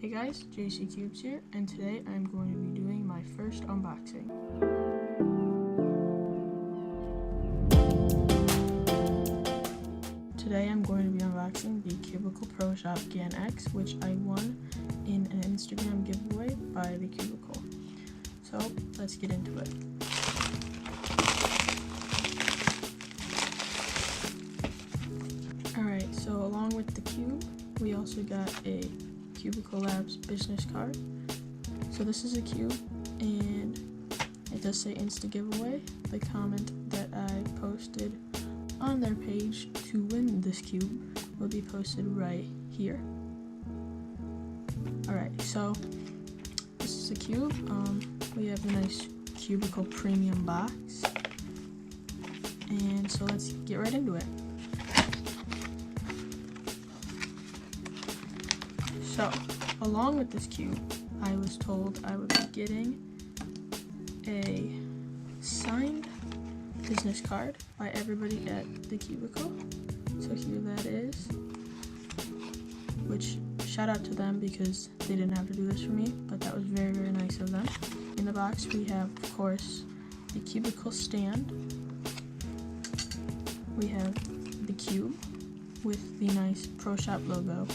Hey guys, JcCubes here, and today I'm going to be doing my first unboxing. Today I'm going to be unboxing the CubicleProShop GAN X, which I won in an Instagram giveaway by the Cubicle. So let's get into it. Alright, so along with the cube, we also got a Cubicle Labs business card. So this is a cube, and it does say Insta giveaway. The comment that I posted on their page to win this cube will be posted right here. Alright, so this is a cube. We have a nice Cubicle premium box, and so let's get right into it. So, along with this cube, I was told I would be getting a signed business card by everybody at the Cubicle. So here that is, which shout out to them because they didn't have to do this for me, but that was very, very nice of them. In the box we have, of course, the Cubicle stand. We have the cube with the nice ProShop logo.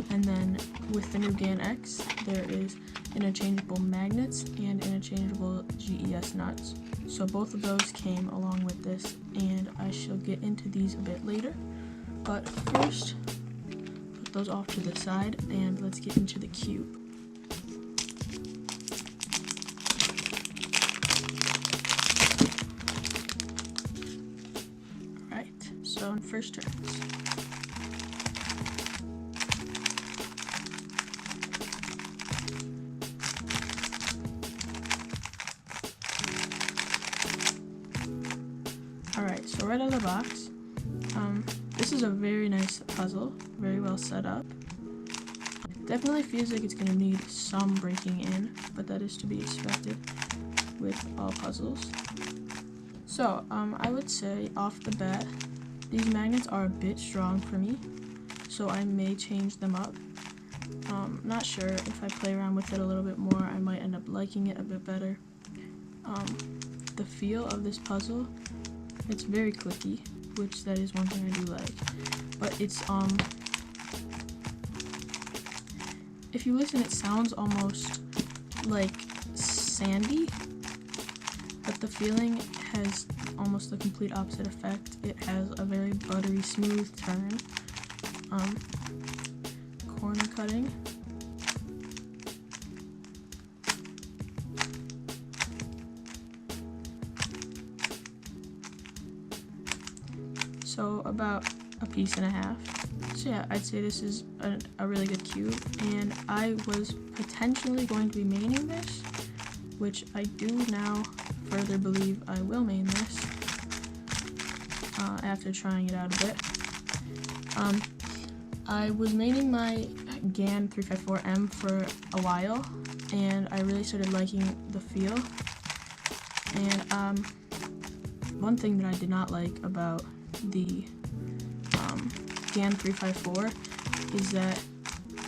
And then with the new GAN X, there is interchangeable magnets and interchangeable GES nuts. So both of those came along with this, and I shall get into these a bit later. But first, put those off to the side, and let's get into the cube. Alright, so in first turns. Alright, so right out of the box, this is a very nice puzzle, very well set up. Definitely feels like it's going to need some breaking in, but that is to be expected with all puzzles. So, I would say off the bat, these magnets are a bit strong for me, so I may change them up. Not sure, if I play around with it a little bit more, I might end up liking it a bit better. The feel of this puzzle, it's very clicky, which that is one thing I do like, but it's, if you listen, it sounds almost like sandy, but the feeling has almost the complete opposite effect. It has a very buttery smooth turn, corner cutting. So about a piece and a half. So yeah, I'd say this is a really good cube, and I was potentially going to be maining this, which I do now further believe I will main this after trying it out a bit. I was maining my GAN 354M for a while, and I really started liking the feel. And one thing that I did not like about the GAN 354 is that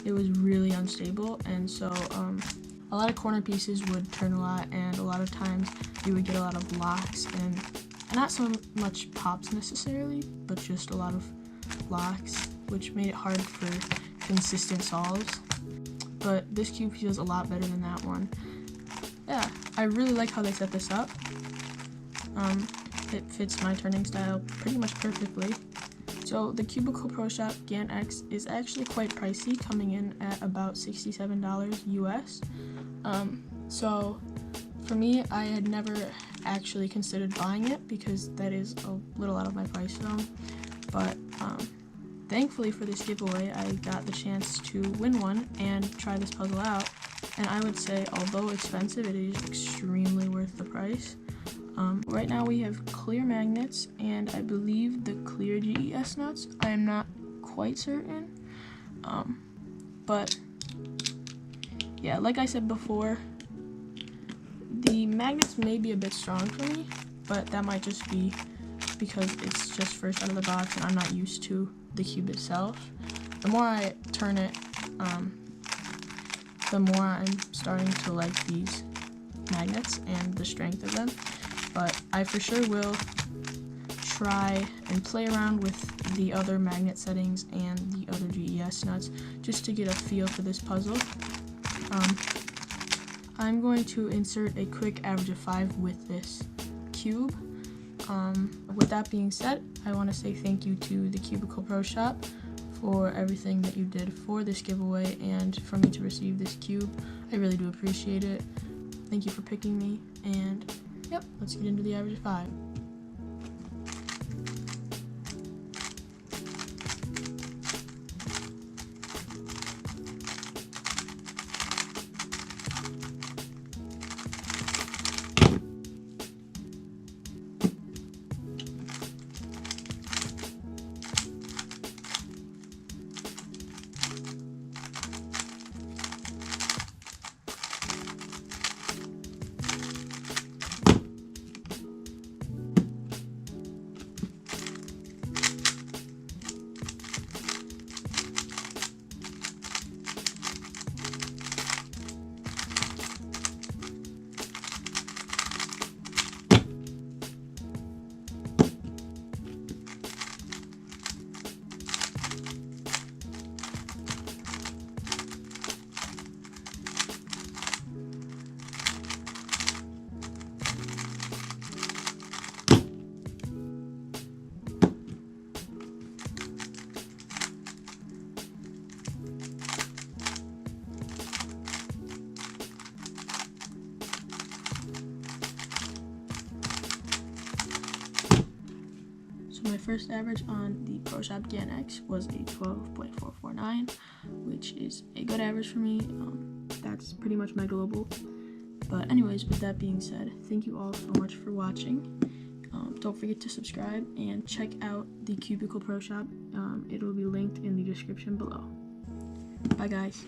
it was really unstable, and so a lot of corner pieces would turn a lot, and a lot of times you would get a lot of locks, and not so much pops necessarily, but just a lot of locks, which made it hard for consistent solves. But this cube feels a lot better than that one. Yeah, I really like how they set this up. It fits my turning style pretty much perfectly. So the CubicleProShop GAN X is actually quite pricey, coming in at about $67 US. So for me, I had never actually considered buying it because that is a little out of my price zone. But thankfully for this giveaway, I got the chance to win one and try this puzzle out. And I would say, although expensive, it is extremely worth the price. Right now we have clear magnets, and I believe the clear GES nuts. I am not quite certain, but yeah, like I said before, the magnets may be a bit strong for me, but that might just be because it's just first out of the box and I'm not used to the cube itself. The more I turn it, the more I'm starting to like these magnets and the strength of them. But I for sure will try and play around with the other magnet settings and the other GES nuts just to get a feel for this puzzle. I'm going to insert a quick average of 5 with this cube. With that being said, I want to say thank you to the CubicleProShop for everything that you did for this giveaway and for me to receive this cube. I really do appreciate it. Thank you for picking me, and yep, let's get into the average of 5. My first average on the ProShop GAN X was a 12.449, which is a good average for me. That's pretty much my global. But anyways, with that being said, thank you all so much for watching. Don't forget to subscribe and check out the CubicleProShop. It will be linked in the description below. Bye guys.